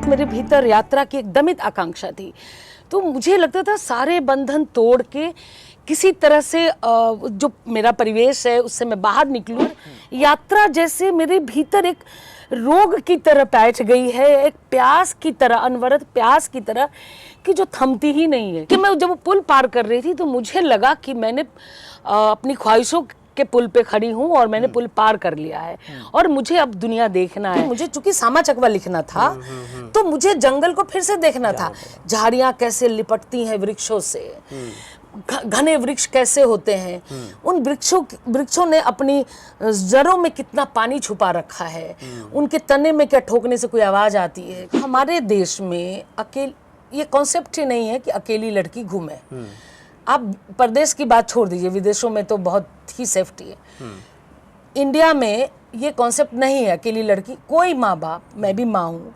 मेरे भीतर यात्रा की एक दमित आकांक्षा थी। तो मुझे लगता था सारे बंधन तोड़ के किसी तरह से जो मेरा परिवेश है उससे मैं बाहर निकलूं। यात्रा जैसे मेरे भीतर एक रोग की तरह बैठ गई है, एक प्यास की तरह, अनवरत प्यास की तरह कि जो थमती ही नहीं है। कि मैं जब वो पुल पार कर रही थी तो मुझे लगा कि मैंने अपनी ख्वाहिशों के पुल पे खड़ी हूँ और मैंने पुल पार कर लिया है और मुझे अब दुनिया देखना है। मुझे चूंकि सामा चकवा लिखना था तो मुझे जंगल को फिर से देखना था। झाड़ियाँ कैसे लिपटती हैं वृक्षों से, घने वृक्ष कैसे होते हैं, उन वृक्षों ने अपनी जड़ों में कितना पानी छुपा रखा है, उनके तने में क्या ठोकने से कोई आवाज आती है। हमारे देश में ये कॉन्सेप्ट ही नहीं है कि अकेली लड़की घूमे। आप परदेश की बात छोड़ दीजिए, विदेशों में तो बहुत ही सेफ्टी है। इंडिया में ये कॉन्सेप्ट नहीं है अकेली लड़की। कोई माँ बाप, मैं भी माँ हूँ,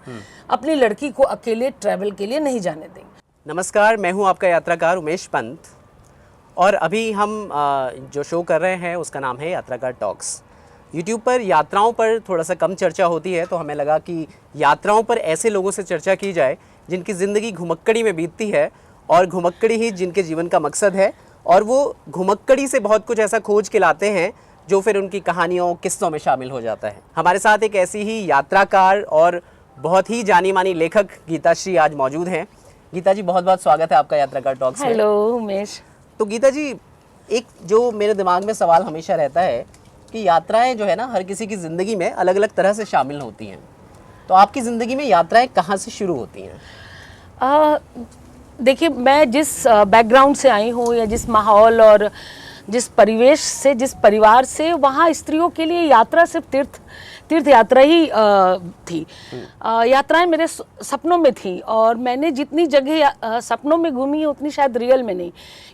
अपनी लड़की को अकेले ट्रैवल के लिए नहीं जाने देंगे। नमस्कार, मैं हूँ आपका यात्राकार उमेश पंत और अभी हम जो शो कर रहे हैं उसका नाम है यात्राकार टॉक्स। यूट्यूब पर यात्राओं पर थोड़ा सा कम चर्चा होती है, तो हमें लगा कि यात्राओं पर ऐसे लोगों से चर्चा की जाए जिनकी ज़िंदगी घुमक्कड़ी में बीतती है और घुमक्कड़ी ही जिनके जीवन का मकसद है, और वो घुमक्कड़ी से बहुत कुछ ऐसा खोज के लाते हैं जो फिर उनकी कहानियों, किस्सों में शामिल हो जाता है। हमारे साथ एक ऐसी ही यात्राकार और बहुत ही जानी मानी लेखक गीता श्री आज मौजूद हैं। गीता जी, बहुत बहुत स्वागत है आपका यात्राकार टॉक्स में। हेलो उमेश। तो गीता जी, एक जो मेरे दिमाग में सवाल हमेशा रहता है कि यात्राएं जो है ना, हर किसी की ज़िंदगी में अलग अलग तरह से शामिल होती हैं। तो आपकी ज़िंदगी में यात्राएं कहाँ से शुरू होती हैं? देखिए, मैं जिस बैकग्राउंड से आई हूँ या जिस माहौल और जिस परिवेश से, जिस परिवार से, वहाँ स्त्रियों के लिए यात्रा सिर्फ तीर्थ यात्रा ही थी। यात्राएं मेरे सपनों में थी और मैंने जितनी जगह सपनों में घूमी है उतनी शायद रियल में नहीं,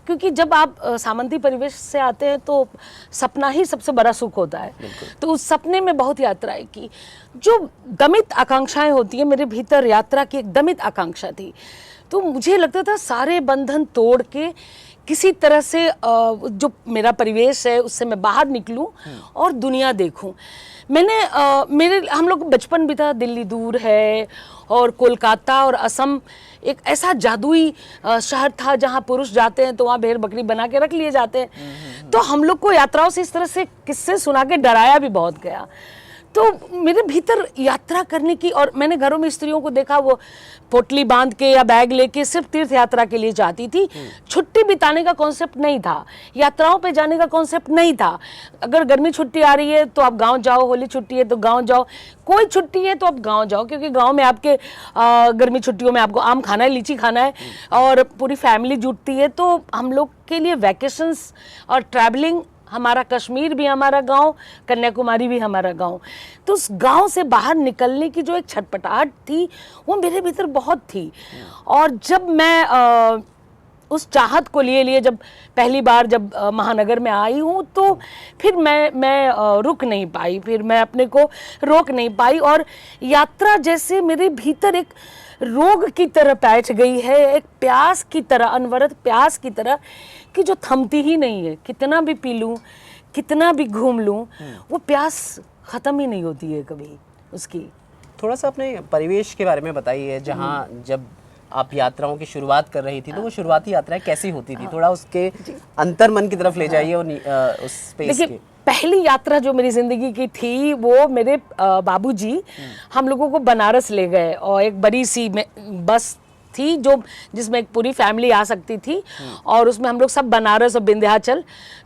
क्योंकि जब आप सामंती परिवेश से आते हैं तो सपना ही सबसे बड़ा सुख होता है। तो उस सपने में बहुत यात्राएं की। जो दमित आकांक्षाएं होती है, मेरे भीतर यात्रा की एक दमित आकांक्षा थी। तो मुझे लगता था सारे बंधन तोड़ के किसी तरह से जो मेरा परिवेश है उससे मैं बाहर निकलूं और दुनिया देखूं। हम लोग बचपन भी था, दिल्ली दूर है और कोलकाता और असम एक ऐसा जादुई शहर था जहां पुरुष जाते हैं तो वहां भेड़ बकरी बना के रख लिए जाते हैं। तो हम लोग को यात्राओं से इस तरह से किस्से सुना के डराया भी बहुत गया। तो मेरे भीतर यात्रा करने की, और मैंने घरों में स्त्रियों को देखा वो पोटली बांध के या बैग लेके सिर्फ तीर्थ यात्रा के लिए जाती थी। छुट्टी बिताने का कॉन्सेप्ट नहीं था, यात्राओं पे जाने का कॉन्सेप्ट नहीं था। अगर गर्मी छुट्टी आ रही है तो आप गांव जाओ, होली छुट्टी है तो गांव जाओ, कोई छुट्टी है तो आप गांव जाओ, क्योंकि गांव में आपके गर्मी छुट्टियों में आपको आम खाना है, लीची खाना है और पूरी फैमिली जुटती है। तो हम लोग के लिए वैकेशंस और ट्रैवलिंग, हमारा कश्मीर भी हमारा गांव, कन्याकुमारी भी हमारा गांव। तो उस गांव से बाहर निकलने की जो एक छटपटाहट थी वो मेरे भीतर बहुत थी। और जब मैं उस चाहत को लिए जब पहली बार जब महानगर में आई हूँ तो फिर मैं रुक नहीं पाई, फिर मैं अपने को रोक नहीं पाई। और यात्रा जैसे मेरे भीतर एक रोग की तरह बैठ गई है, एक प्यास की तरह, अनवरत प्यास की तरह कि जो थमती ही नहीं है। कितना भी पी लूं, कितना भी घूम लूं, वो प्यास खत्म ही नहीं होती है कभी उसकी। थोड़ा सा अपने परिवेश के बारे में बताइए, जहाँ जब आप यात्राओं की शुरुआत कर रही थी तो वो शुरुआती यात्राएं कैसी होती थी? थोड़ा उसके अंतर्मन की तरफ ले जाइए और उस स्पेस के। पहली यात्रा जो मेरी जिंदगी की थी वो मेरे बाबूजी हम लोगों को बनारस ले गए और एक बड़ी सी बस थी जिसमें एक पूरी फैमिली आ सकती थी और उसमें हम लोग सब बनारस और विंध्याचल।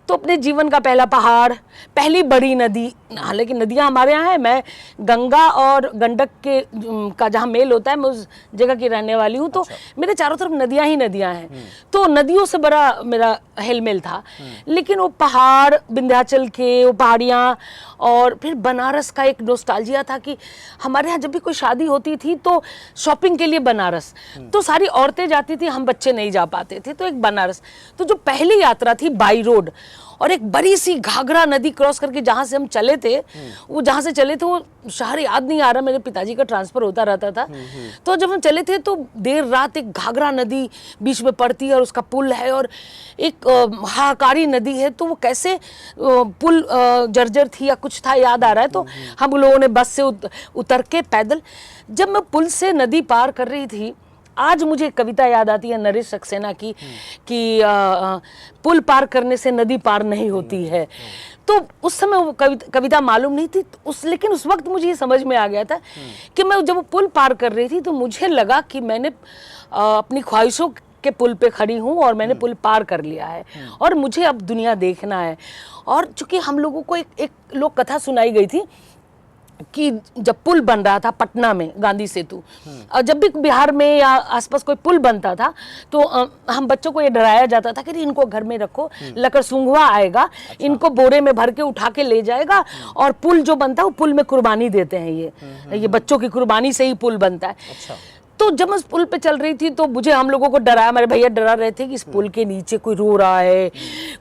तो अपने जीवन का पहला पहाड़, पहली बड़ी नदी, हालांकि नदियाँ हमारे यहाँ है, मैं गंगा और गंडक का जहाँ मेल होता है मैं उस जगह की रहने वाली हूँ। तो मेरे चारों तरफ नदियाँ ही नदियाँ हैं, तो नदियों से बड़ा मेरा हेलमेल था। लेकिन वो पहाड़, विंध्याचल के वो पहाड़ियाँ और फिर बनारस का एक नोस्टाल्जिया था कि हमारे यहाँ जब भी कोई शादी होती थी तो शॉपिंग के लिए बनारस। तो तो सारी औरतें जाती थी, हम बच्चे नहीं जा पाते थे। तो एक बनारस, तो जो पहली यात्रा थी बाई रोड, और एक बड़ी सी घाघरा नदी क्रॉस करके जहाँ से हम चले थे, वो जहाँ से चले थे वो शहर याद नहीं आ रहा, मेरे पिताजी का ट्रांसफर होता रहता था। तो जब हम चले थे तो देर रात एक घाघरा नदी बीच में पड़ती है और उसका पुल है, और एक हाहाकारी नदी है। तो वो कैसे पुल जर्जर थी या कुछ था, याद आ रहा है। तो हम लोगों ने बस से उतर के पैदल, जब मैं पुल से नदी पार कर रही थी, आज मुझे एक कविता याद आती है नरेश सक्सेना की कि पुल पार करने से नदी पार नहीं होती है। तो उस समय वो कविता मालूम नहीं थी लेकिन उस वक्त मुझे ये समझ में आ गया था कि मैं जब वो पुल पार कर रही थी तो मुझे लगा कि मैंने अपनी ख्वाहिशों के पुल पे खड़ी हूँ और मैंने पुल पार कर लिया है और मुझे अब दुनिया देखना है। और चूंकि हम लोगों को एक लोक कथा सुनाई गई थी कि जब पुल बन रहा था पटना में, गांधी सेतु, और जब भी बिहार में या आसपास कोई पुल बनता था तो हम बच्चों को ये डराया जाता था कि इनको घर में रखो, लकड़सूंघवा आएगा, इनको बोरे में भर के उठा के ले जाएगा, और पुल जो बनता है वो पुल में कुर्बानी देते हैं, ये बच्चों की कुर्बानी से ही पुल बनता है। तो जब मैं उस पुल पे चल रही थी तो मुझे, हम लोगों को डराया, मेरे भैया डरा रहे थे कि इस पुल के नीचे कोई रो रहा है,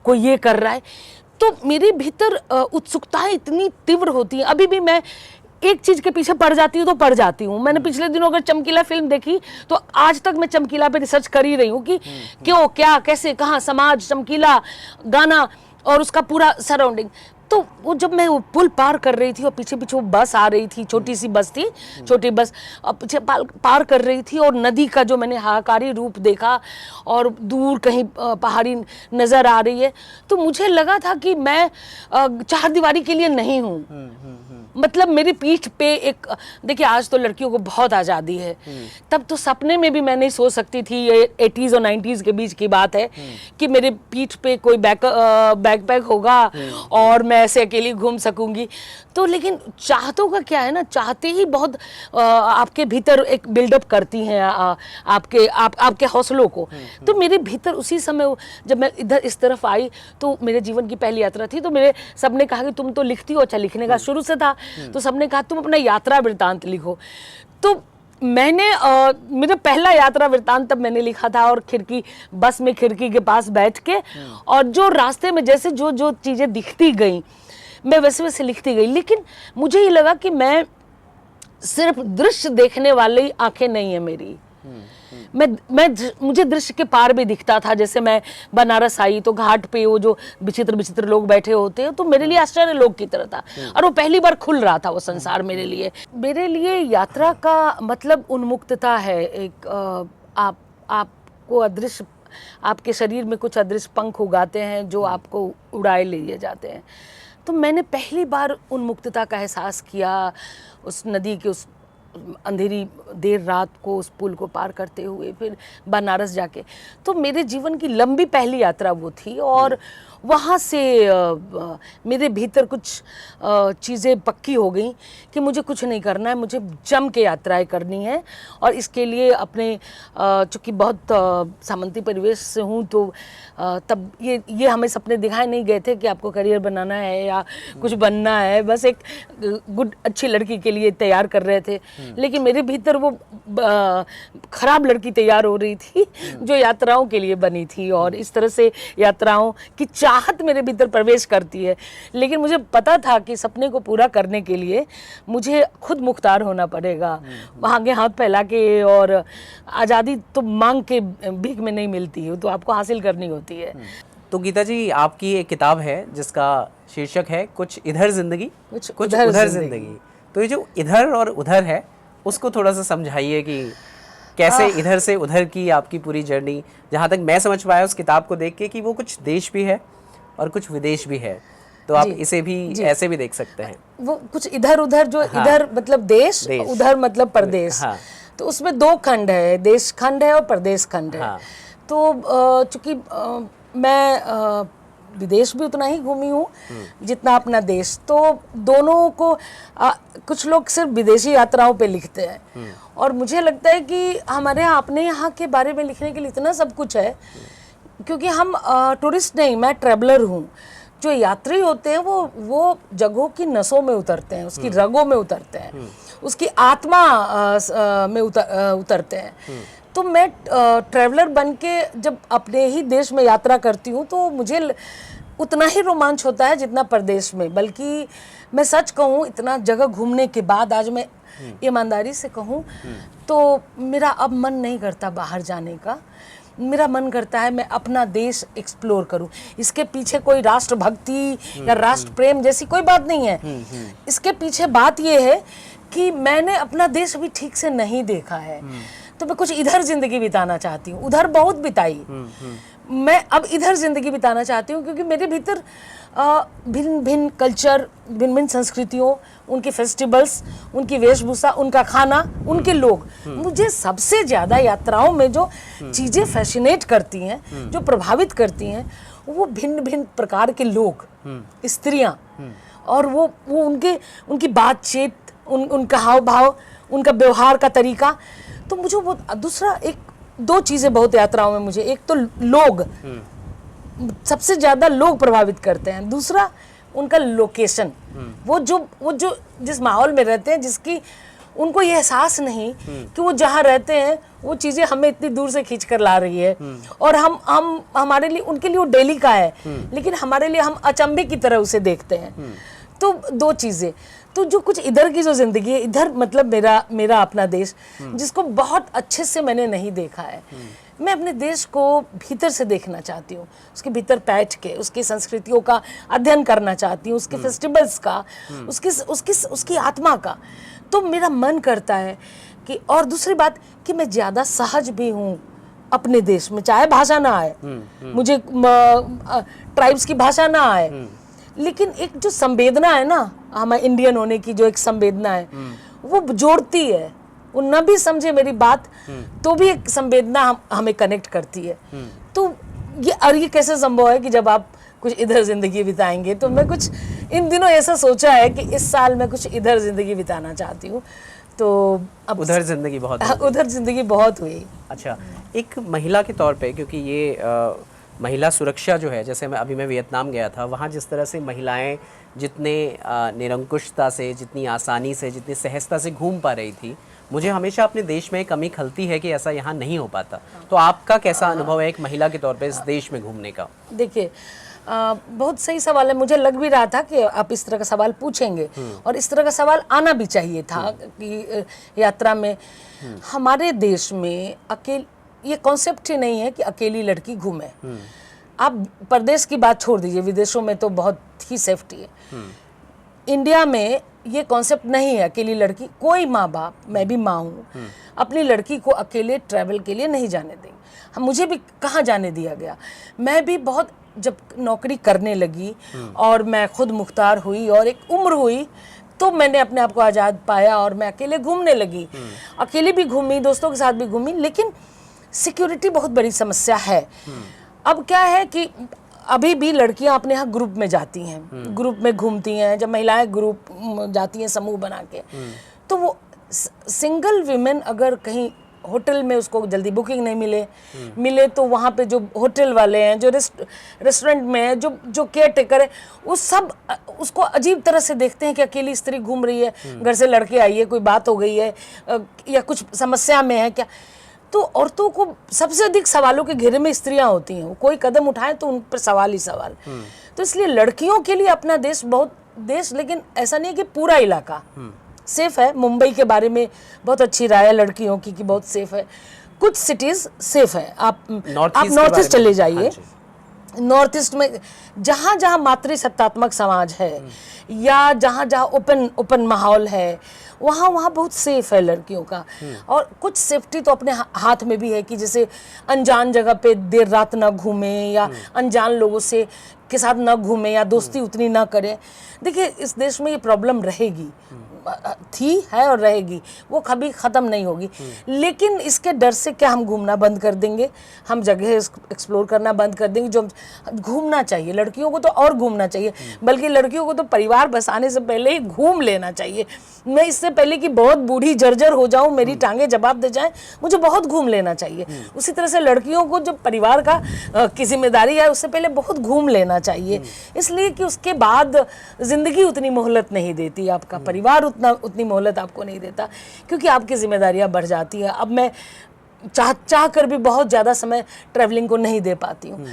कोई ये कर रहा है। तो मेरे भीतर उत्सुकताएं इतनी तीव्र होती हैं। अभी भी मैं एक चीज के पीछे पड़ जाती हूँ तो पड़ जाती हूँ। मैंने पिछले दिनों अगर चमकीला फिल्म देखी तो आज तक मैं चमकीला पे रिसर्च कर ही रही हूँ कि क्यों, क्या, कैसे, कहाँ, समाज, चमकीला, गाना और उसका पूरा सराउंडिंग। तो वो जब मैं वो पुल पार कर रही थी और पीछे पीछे वो बस आ रही थी, छोटी सी बस थी, छोटी बस, और पीछे पार कर रही थी, और नदी का जो मैंने हाहाकारी रूप देखा और दूर कहीं पहाड़ी नजर आ रही है, तो मुझे लगा था कि मैं चारदीवारी के लिए नहीं हूँ। मतलब मेरी पीठ पे एक, देखिए आज तो लड़कियों को बहुत आज़ादी है, तब तो सपने में भी मैं नहीं सोच सकती थी, ये 80s और 90s के बीच की बात है, कि मेरे पीठ पे कोई बैकपैक होगा और मैं ऐसे अकेली घूम सकूंगी। तो लेकिन चाहतों का क्या है ना, चाहते ही बहुत आपके भीतर एक बिल्डअप करती हैं आपके हौसलों को। तो मेरे भीतर उसी समय जब मैं इधर इस तरफ आई तो मेरे जीवन की पहली यात्रा थी, तो मेरे सबने कहा कि तुम तो लिखती हो, अच्छा लिखने का शुरू से था, तो सबने कहा तुम अपना यात्रा वृत्तांत लिखो। तो मैंने मेरा पहला यात्रा वृत्तांत तब मैंने लिखा था, और बस में खिड़की के पास बैठ के, और जो रास्ते में जैसे जो चीज़ें दिखती गई मैं वैसे वैसे लिखती गई। लेकिन मुझे ये लगा कि मैं सिर्फ दृश्य देखने वाली आंखें नहीं है मेरी, मुझे दृश्य के पार भी दिखता था। जैसे मैं बनारस आई तो घाट पे वो जो विचित्र विचित्र लोग बैठे होते हैं, तो मेरे लिए आश्चर्य लोग की तरह था, और वो पहली बार खुल रहा था वो संसार मेरे लिए यात्रा का मतलब उन्मुक्तता है। एक आपको अदृश्य, आपके शरीर में कुछ अदृश्य पंख उगाते हैं जो आपको उड़ाए ले जाते हैं। तो मैंने पहली बार उन्मुक्तता का एहसास किया उस नदी के उस अंधेरी देर रात को उस पुल को पार करते हुए, फिर बनारस जाके। तो मेरे जीवन की लंबी पहली यात्रा वो थी, और वहाँ से मेरे भीतर कुछ चीज़ें पक्की हो गई कि मुझे कुछ नहीं करना है, मुझे जम के यात्राएं करनी है। और इसके लिए अपने चूँकि बहुत सामंती परिवेश से हूँ, तो तब ये हमें सपने दिखाए नहीं गए थे कि आपको करियर बनाना है या कुछ बनना है, बस एक अच्छी लड़की के लिए तैयार कर रहे थे। लेकिन मेरे भीतर वो खराब लड़की तैयार हो रही थी जो यात्राओं के लिए बनी थी, और इस तरह से यात्राओं की चाहत मेरे भीतर प्रवेश करती है। लेकिन मुझे पता था कि सपने को पूरा करने के लिए मुझे खुद मुख्तार होना पड़ेगा, वहाँ के हाथ फैला के, और आज़ादी तो मांग के भीख में नहीं मिलती है, तो आपको हासिल करनी होती है। तो गीता जी, आपकी एक किताब है जिसका शीर्षक है कुछ इधर जिंदगी कुछ उधर जिंदगी। तो ये जो इधर और उधर है उसको थोड़ा सा समझाइए कि कैसे इधर से उधर की आपकी पूरी जर्नी, जहाँ तक मैं समझ पाया उस किताब को देख के, कि वो कुछ देश भी है और कुछ विदेश भी है। तो आप इसे भी ऐसे भी देख सकते हैं, वो कुछ इधर उधर, जो इधर मतलब देश, उधर मतलब प्रदेश। तो उसमें दो खंड है, देश खंड है और प्रदेश खंड है। तो चूंकि मैं विदेश भी उतना ही घूमी हूँ जितना अपना देश, तो दोनों को कुछ लोग सिर्फ विदेशी यात्राओं पे लिखते हैं, और मुझे लगता है कि हमारे यहाँ अपने यहाँ के बारे में लिखने के लिए इतना सब कुछ है, क्योंकि हम टूरिस्ट नहीं, मैं ट्रैवलर हूँ। जो यात्री होते हैं वो जगहों की नसों में उतरते हैं, उसकी रगों में उतरते हैं, उसकी आत्मा में उतरते हैं। तो मैं ट्रैवलर बन के जब अपने ही देश में यात्रा करती हूँ तो मुझे उतना ही रोमांच होता है जितना परदेश में। बल्कि मैं सच कहूँ, इतना जगह घूमने के बाद आज मैं ईमानदारी से कहूँ तो मेरा अब मन नहीं करता बाहर जाने का। मेरा मन करता है मैं अपना देश एक्सप्लोर करूं। इसके पीछे कोई राष्ट्रभक्ति या राष्ट्र प्रेम जैसी कोई बात नहीं है। इसके पीछे बात यह है कि मैंने अपना देश अभी ठीक से नहीं देखा है, तो मैं कुछ इधर जिंदगी बिताना चाहती हूँ। उधर बहुत बिताई, मैं अब इधर जिंदगी बिताना चाहती हूँ क्योंकि मेरे भीतर भिन्न भिन्न कल्चर, भिन्न भिन्न संस्कृतियों, उनके फेस्टिवल्स, उनकी वेशभूषा, उनका खाना, उनके लोग, मुझे सबसे ज़्यादा यात्राओं में जो चीज़ें फैसिनेट करती हैं, जो प्रभावित करती हैं, वो भिन्न भिन्न प्रकार के लोग, स्त्रियाँ, और वो उनकी बातचीत, उनका हाव भाव, उनका व्यवहार का तरीका। तो मुझे वो दूसरा दो चीज़ें बहुत यात्राओं में मुझे, एक तो लोग, सबसे ज़्यादा लोग प्रभावित करते हैं। दूसरा उनका लोकेशन, वो जो जिस माहौल में रहते हैं, जिसकी उनको ये एहसास नहीं कि वो जहाँ रहते हैं वो चीज़ें हमें इतनी दूर से खींच कर ला रही है, और हम हमारे लिए, उनके लिए वो डेली का है, लेकिन हमारे लिए हम अचंभे की तरह उसे देखते हैं। तो दो चीज़ें, तो जो कुछ इधर की जो ज़िंदगी है, इधर मतलब मेरा अपना देश, जिसको बहुत अच्छे से मैंने नहीं देखा है, मैं अपने देश को भीतर से देखना चाहती हूँ, उसके भीतर बैठ के उसकी संस्कृतियों का अध्ययन करना चाहती हूँ, उसके फेस्टिवल्स का, उसकी आत्मा का। तो मेरा मन करता है कि, और दूसरी बात कि मैं ज़्यादा सहज भी हूँ अपने देश में, चाहे भाषा ना आए मुझे, ट्राइब्स की भाषा ना आए, लेकिन एक जो संवेदना है ना, हमारे इंडियन होने की जो एक संवेदना है, वो जोड़ती है। वो न भी समझे मेरी बात तो भी एक संवेदना हमें कनेक्ट करती है। तो ये कैसे संभव है कि जब आप कुछ इधर जिंदगी बिताएंगे, तो मैं कुछ इन दिनों ऐसा सोचा है कि इस साल मैं कुछ इधर जिंदगी बिताना चाहती हूँ। तो अब उधर जिंदगी बहुत उधर जिंदगी बहुत हुई। अच्छा, एक महिला के तौर पे, क्योंकि ये महिला सुरक्षा जो है, जैसे मैं वियतनाम गया था, वहाँ जिस तरह से महिलाएं जितने निरंकुशता से, जितनी आसानी से, जितनी सहजता से घूम पा रही थी, मुझे हमेशा अपने देश में कमी खलती है कि ऐसा यहाँ नहीं हो पाता। तो आपका कैसा अनुभव है एक महिला के तौर पे इस देश में घूमने का? देखिए, बहुत सही सवाल है। मुझे लग भी रहा था कि आप इस तरह का सवाल पूछेंगे, और इस तरह का सवाल आना भी चाहिए था कि यात्रा में हमारे देश में ये कॉन्सेप्ट ही नहीं है कि अकेली लड़की घूमे। आप परदेश की बात छोड़ दीजिए, विदेशों में तो बहुत ही सेफ्टी है। इंडिया में ये कॉन्सेप्ट नहीं है अकेली लड़की। कोई माँ बाप, मैं भी माँ हूँ, अपनी लड़की को अकेले ट्रैवल के लिए नहीं जाने देंगे। मुझे भी कहाँ जाने दिया गया। मैं भी बहुत, जब नौकरी करने लगी और मैं खुद मुख्तार हुई और एक उम्र हुई, तो मैंने अपने आप को आज़ाद पाया और मैं अकेले घूमने लगी। अकेले भी घूमी, दोस्तों के साथ भी घूमी, लेकिन सिक्योरिटी बहुत बड़ी समस्या है। अब क्या है कि अभी भी लड़कियां अपने यहाँ ग्रुप में जाती हैं, ग्रुप में घूमती हैं। जब महिलाएं ग्रुप जाती हैं समूह बना के, तो वो सिंगल विमेन अगर कहीं होटल में उसको जल्दी बुकिंग नहीं मिले तो वहाँ पे जो होटल वाले हैं, जो रेस्टोरेंट में है, जो केयर टेकर है, वो सब उसको अजीब तरह से देखते हैं कि अकेली स्त्री घूम रही है, घर से लड़के आई है, कोई बात हो गई है या कुछ समस्या में है क्या। तो औरतों को सबसे अधिक सवालों के घेरे में स्त्रियां होती हैं। कोई कदम उठाए तो उन पर सवाल ही सवाल। तो इसलिए लड़कियों के लिए अपना देश लेकिन ऐसा नहीं है कि पूरा इलाका सेफ है। मुंबई के बारे में बहुत अच्छी राय है लड़कियों की कि बहुत सेफ है। कुछ सिटीज सेफ है। आप नॉर्थ ईस्ट चले जाइए, नॉर्थ ईस्ट में जहाँ जहाँ मातृसत्तात्मक समाज है या जहाँ जहाँ ओपन माहौल है, वहाँ बहुत सेफ है लड़कियों का। और कुछ सेफ्टी तो अपने हाथ में भी है कि जैसे अनजान जगह पे देर रात ना घूमे या अनजान लोगों के साथ ना घूमे या दोस्ती उतनी ना करें। देखिए, इस देश में ये प्रॉब्लम रहेगी, है और रहेगी, वो कभी ख़त्म नहीं होगी। लेकिन इसके डर से क्या हम घूमना बंद कर देंगे? हम जगह एक्सप्लोर करना बंद कर देंगे? जो घूमना चाहिए लड़कियों को तो और घूमना चाहिए, बल्कि लड़कियों को तो परिवार बसाने से पहले ही घूम लेना चाहिए। मैं इससे पहले कि बहुत बूढ़ी जर्जर हो जाऊं, मेरी टांगे जवाब दे जाएं, मुझे बहुत घूम लेना चाहिए। उसी तरह से लड़कियों को जो परिवार का की जिम्मेदारी है, उससे पहले बहुत घूम लेना चाहिए। इसलिए कि उसके बाद जिंदगी उतनी मोहलत नहीं देती, आपका परिवार उतनी मोहलत आपको नहीं देता, क्योंकि आपकी जिम्मेदारियां बढ़ जाती है। अब मैं चाह कर भी बहुत ज़्यादा समय ट्रैवलिंग को नहीं दे पाती हूँ।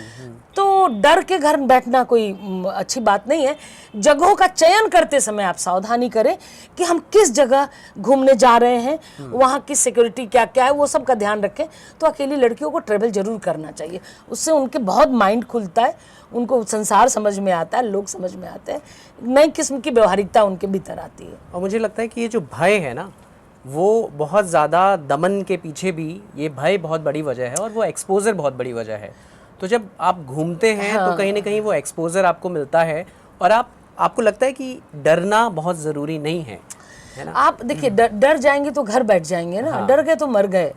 तो डर के घर बैठना कोई अच्छी बात नहीं है। जगहों का चयन करते समय आप सावधानी करें कि हम किस जगह घूमने जा रहे हैं, वहाँ की सिक्योरिटी क्या क्या है, वो सब का ध्यान रखें। तो अकेली लड़कियों को ट्रैवल जरूर करना चाहिए, उससे उनके बहुत माइंड खुलता है, उनको संसार समझ में आता है, लोग समझ में आते हैं, नई किस्म की व्यवहारिकता उनके भीतर आती है। और मुझे लगता है कि ये जो भय है ना, वो बहुत ज़्यादा दमन के पीछे भी ये भय बहुत बड़ी वजह है, और वो एक्सपोजर बहुत बड़ी वजह है। तो जब आप घूमते हैं तो कहीं ना कहीं वो एक्सपोजर आपको मिलता है, और आपको लगता है कि डरना बहुत ज़रूरी नहीं है ना। आप देखिए डर जाएंगे तो घर बैठ जाएंगे ना। डर गए तो मर गए।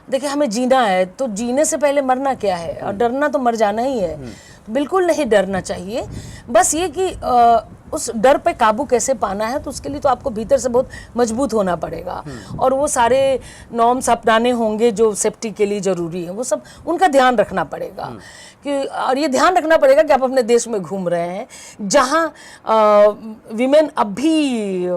देखिए हमें जीना है तो जीने से पहले मरना क्या है, और डरना तो मर जाना ही है। बिल्कुल नहीं डरना चाहिए। बस ये कि उस डर पे काबू कैसे पाना है, तो उसके लिए तो आपको भीतर से बहुत मजबूत होना पड़ेगा, और वो सारे नॉर्म्स अपनाने होंगे जो सेफ्टी के लिए ज़रूरी है, वो सब उनका ध्यान रखना पड़ेगा। कि और ये ध्यान रखना पड़ेगा कि आप अपने देश में घूम रहे हैं जहाँ विमेन अब भी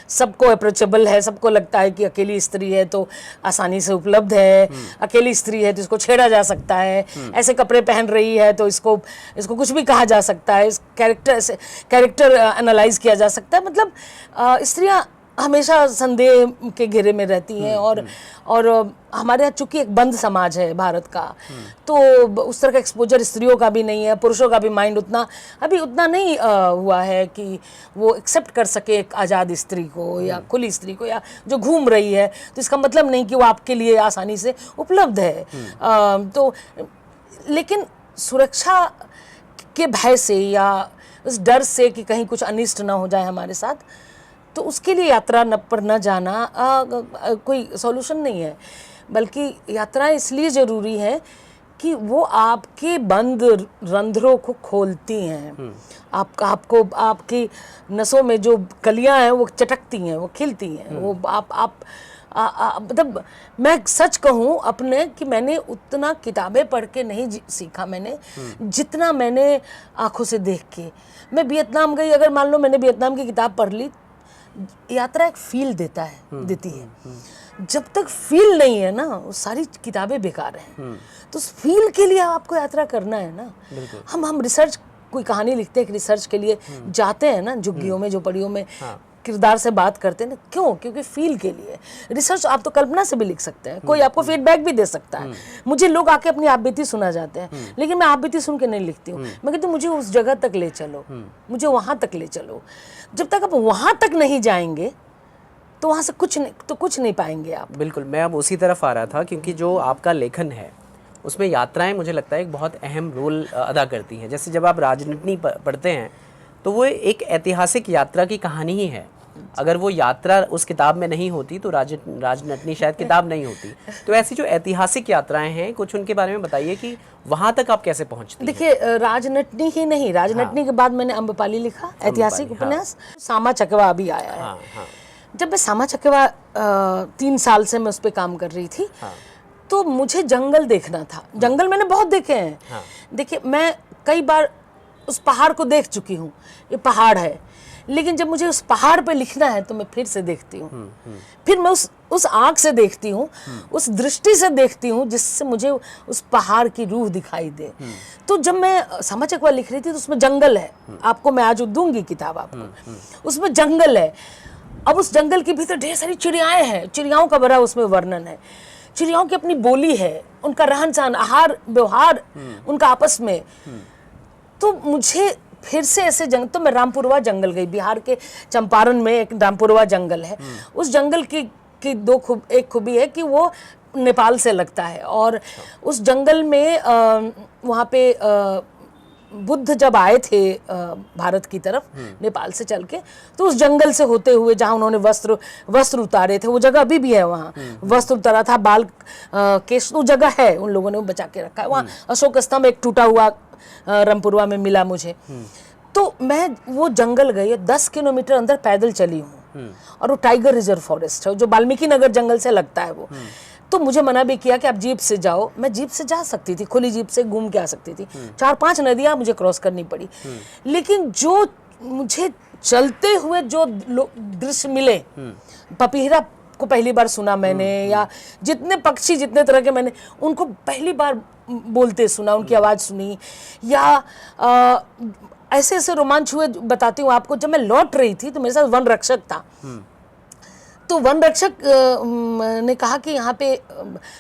सबको अप्रोचेबल है, सबको लगता है कि अकेली स्त्री है तो आसानी से उपलब्ध है, अकेली स्त्री है तो इसको छेड़ा जा सकता है, ऐसे कपड़े पहन रही है तो इसको कुछ भी कहा जा सकता है, इस कैरेक्टर एनालाइज किया जा सकता है। मतलब स्त्रियां हमेशा संदेह के घेरे में रहती हैं, और हमारे यहाँ चूंकि एक बंद समाज है भारत का, तो उस तरह का एक्सपोजर स्त्रियों का भी नहीं है, पुरुषों का भी माइंड उतना नहीं हुआ है कि वो एक्सेप्ट कर सके एक आज़ाद स्त्री को या खुली स्त्री को, या जो घूम रही है। तो इसका मतलब नहीं कि वो आपके लिए आसानी से उपलब्ध है। तो लेकिन सुरक्षा के भय से या उस डर से कि कहीं कुछ अनिष्ट ना हो जाए हमारे साथ, तो उसके लिए यात्रा पर न जाना कोई सॉल्यूशन नहीं है। बल्कि यात्रा इसलिए ज़रूरी है कि वो आपके बंद रंध्रों को खोलती हैं, आपको आपकी नसों में जो कलियां हैं वो चटकती हैं, वो खिलती हैं। वो मतलब मैं सच कहूँ अपने कि मैंने उतना किताबें पढ़ के नहीं सीखा मैंने, जितना मैंने आंखों से देख के। मैं वियतनाम गई, अगर मान लो मैंने वियतनाम की किताब पढ़ ली, यात्रा एक फील देती है। जब तक फील नहीं है ना, वो सारी किताबें बेकार हैं। तो उस फील के लिए आपको यात्रा करना है ना। हम रिसर्च, कोई कहानी लिखते हैं, रिसर्च के लिए जाते हैं ना, झुग्गियों में, झोपड़ियों में, किरदार से बात करते हैं ना। क्यों? क्योंकि फील के लिए। रिसर्च आप तो कल्पना से भी लिख सकते हैं, कोई आपको फीडबैक भी दे सकता है। मुझे लोग आके अपनी आप बीती सुना जाते हैं, लेकिन मैं आप बीती सुन के नहीं लिखती हूँ। मैं कहती हूँ मुझे उस जगह तक ले चलो, मुझे वहाँ तक ले चलो। जब तक आप वहाँ तक नहीं जाएंगे तो वहाँ से कुछ नहीं पाएंगे आप। बिल्कुल, मैं अब उसी तरफ आ रहा था, क्योंकि जो आपका लेखन है उसमें यात्राएं मुझे लगता है एक बहुत अहम रोल अदा करती हैं। जैसे जब आप राजनीति पढ़ते हैं तो वो एक ऐतिहासिक यात्रा की कहानी ही है। अगर वो यात्रा उस किताब में नहीं होती तो राजनीति शायद किताब नहीं होती। तो ऐसी जो ऐतिहासिक यात्राएं हैं, कुछ उनके बारे में बताइए कि वहाँ तक आप कैसे पहुँचती हैं? देखिए राजनीति ही नहीं, राजनीति के बाद मैंने अम्बपाली लिखा, ऐतिहासिक उपन्यास। सामा चकेवा अभी आया है। जब मैं सामा चकेवा 3 साल से मैं उस पर काम कर रही थी, तो मुझे जंगल देखना था। जंगल मैंने बहुत देखे हैं। देखिए मैं कई बार उस पहाड़ को देख चुकी हूँ, ये पहाड़ है, लेकिन जब मुझे उस पहाड़ पे लिखना है तो मैं फिर से देखती हूँ। फिर मैं उस आँख से देखती हूँ, उस दृष्टि से देखती हूँ जिससे मुझे उस पहाड़ की रूह दिखाई दे। तो जब मैं सामा चकेवा लिख रही थी तो उसमें जंगल है। आपको मैं आज दूंगी किताब आपको, उसमें जंगल है। अब उस जंगल के भीतर ढेर सारी चिड़ियाएं हैं, चिड़ियाओं का बड़ा उसमें वर्णन है। चिड़ियाओं की अपनी बोली है, उनका रहन सहन, आहार व्यवहार, उनका आपस में। तो मुझे फिर से ऐसे तो मैं रामपुरवा जंगल गई, बिहार के चंपारण में एक रामपुरवा जंगल है। उस जंगल की एक खूबी है कि वो नेपाल से लगता है, और उस जंगल में वहाँ पे बुद्ध जब आए थे भारत की तरफ नेपाल से चल के, तो उस जंगल से होते हुए जहाँ उन्होंने वस्त्र उतारे थे, वो जगह अभी भी है। वहाँ वस्त्र उतारा था, बाल केश, वो जगह है, उन लोगों ने वो बचा के रखा है। वहाँ अशोक स्तंभ एक टूटा हुआ रामपुरवा में मिला मुझे। तो मैं वो जंगल गई, 10 किलोमीटर अंदर पैदल चली हूँ, और वो टाइगर रिजर्व फॉरेस्ट है जो वाल्मीकि नगर जंगल से लगता है वो। तो मुझे मना भी किया कि आप जीप से जाओ। मैं जीप से जा सकती थी, खुली जीप से घूम के आ सकती थी। 4-5 नदियां मुझे क्रॉस करनी पड़ी, लेकिन जो मुझे चलते हुए जो दृश्य मिले, पपीहरा को पहली बार सुना मैंने, या जितने पक्षी जितने तरह के मैंने उनको पहली बार बोलते सुना, उनकी आवाज़ सुनी, या ऐसे ऐसे रोमांच हुए। बताती हूँ आपको, जब मैं लौट रही थी तो मेरे साथ वन रक्षक था। तो वन रक्षक ने कहा कि यहाँ पे,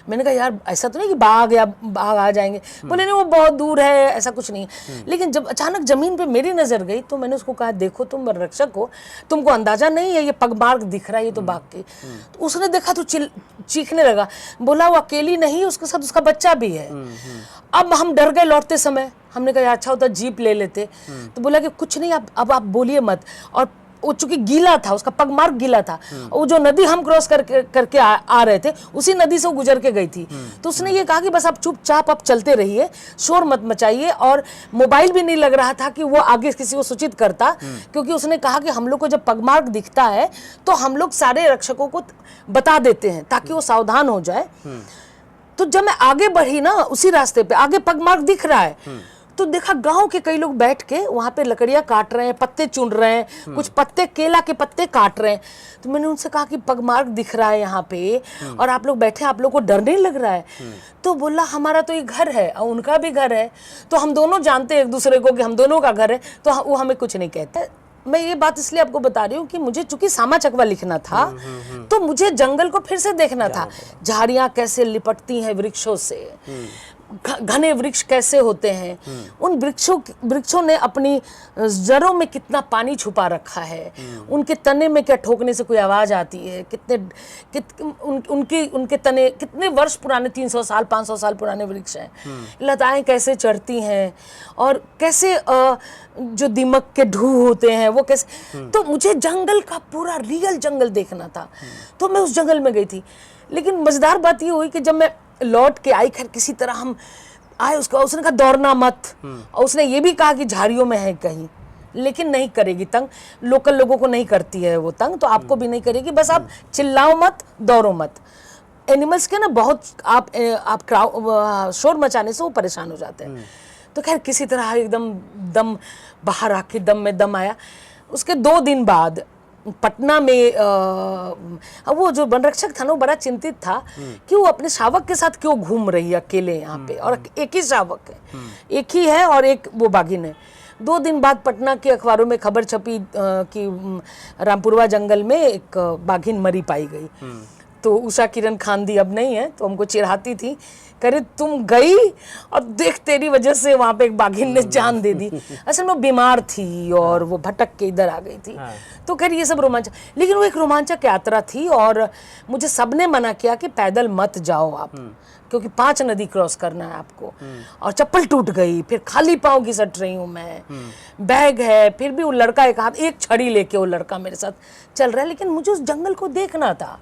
मैंने कहा यार ऐसा तो नहीं कि बाघ आ जाएंगे, बोले नहीं वो बहुत दूर है, ऐसा कुछ नहीं है। लेकिन जब अचानक जमीन पे मेरी नज़र गई तो मैंने उसको कहा देखो तुम वन रक्षक हो, तुमको अंदाजा नहीं है ये पगमार्ग दिख रहा है, ये तो बाघ के। तो उसने देखा तो चीखने लगा, बोला वो अकेली नहीं, उसके साथ उसका बच्चा भी है। अब हम डर गए लौटते समय, हमने कहा अच्छा होता जीप ले लेते। तो बोला कि कुछ नहीं, अब आप बोलिए मत। और वो चूंकि गीला था, उसका पगमार्ग गीला था, वो जो नदी हम क्रॉस करके आ रहे थे उसी नदी से वो गुजर के गई थी। तो उसने ये कहा कि बस आप चुपचाप आप चलते रहिए, शोर मत मचाइए। और मोबाइल भी नहीं लग रहा था कि वो आगे किसी को सूचित करता, क्योंकि उसने कहा कि हम लोग को जब पगमार्ग दिखता है तो हम लोग सारे रक्षकों को बता देते हैं ताकि वो सावधान हो जाए। तो जब मैं आगे बढ़ी ना, उसी रास्ते पे आगे पगमार्ग दिख रहा है, तो देखा गांव के कई लोग बैठ के वहां पे लकड़ियां काट रहे हैं, पत्ते चुन रहे हैं, कुछ पत्ते केला के पत्ते काट रहे हैं। तो मैंने उनसे कहा कि पगमार्ग दिख रहा है यहाँ पे और आप लोग बैठे, आप लोग को डर नहीं लग रहा है? तो बोला हमारा तो ये घर है और उनका भी घर है, तो हम दोनों जानते हैं एक दूसरे को कि हम दोनों का घर है, तो वो हमें कुछ नहीं कहते। मैं ये बात इसलिए आपको बता रही हूँ कि मुझे चूंकि सामा चकवा लिखना था, तो मुझे जंगल को फिर से देखना था, झाड़ियां कैसे लिपटती हैं वृक्षों से, घने वृक्ष कैसे होते हैं, उन वृक्षों ने अपनी जड़ों में कितना पानी छुपा रखा है, उनके तने में क्या ठोकने से कोई आवाज आती है, उनके तने कितने वर्ष पुराने, 300 साल 500 साल पुराने वृक्ष हैं, लताएं कैसे चढ़ती हैं, और कैसे जो दीमक के ढूह होते हैं वो कैसे। तो मुझे जंगल का पूरा रियल जंगल देखना था, तो मैं उस जंगल में गई थी। लेकिन मजेदार बात ये हुई कि जब मैं लौट के आई, खैर किसी तरह हम आए, उसने कहा दौड़ना मत, और उसने ये भी कहा कि झाड़ियों में है कहीं, लेकिन नहीं करेगी तंग, लोकल लोगों को नहीं करती है वो तंग, तो आपको भी नहीं करेगी, बस आप चिल्लाओ मत, दौड़ो मत। एनिमल्स के ना बहुत आप शोर मचाने से वो परेशान हो जाते हैं। तो खैर किसी तरह एकदम दम बाहर आके दम में दम आया। उसके 2 दिन बाद पटना में वो जो वन रक्षक था ना, वो बड़ा चिंतित था कि वो अपने शावक के साथ क्यों घूम रही है अकेले यहाँ पे, और एक ही शावक है, एक ही है और एक वो बाघिन है। 2 दिन बाद पटना के अखबारों में खबर छपी कि रामपुरवा जंगल में एक बाघिन मरी पाई गई। तो उषा किरण खांदी अब नहीं है, तो हमको चिढ़ाती थी, करे तुम गई और देख तेरी वजह से वहां पे एक बाघिन ने जान दे दी। असल में बीमार थी और वो भटक के इधर आ गई थी। तो खैर ये सब रोमांचक, लेकिन वो एक रोमांचक यात्रा थी, और मुझे सबने मना किया कि पैदल मत जाओ आप, क्योंकि 5 नदी क्रॉस करना है आपको, और चप्पल टूट गई, फिर खाली पाँव घिसट रही हूँ मैं, बैग है, फिर भी वो लड़का एक छड़ी लेके वो लड़का मेरे साथ चल रहा है, लेकिन मुझे उस जंगल को देखना था।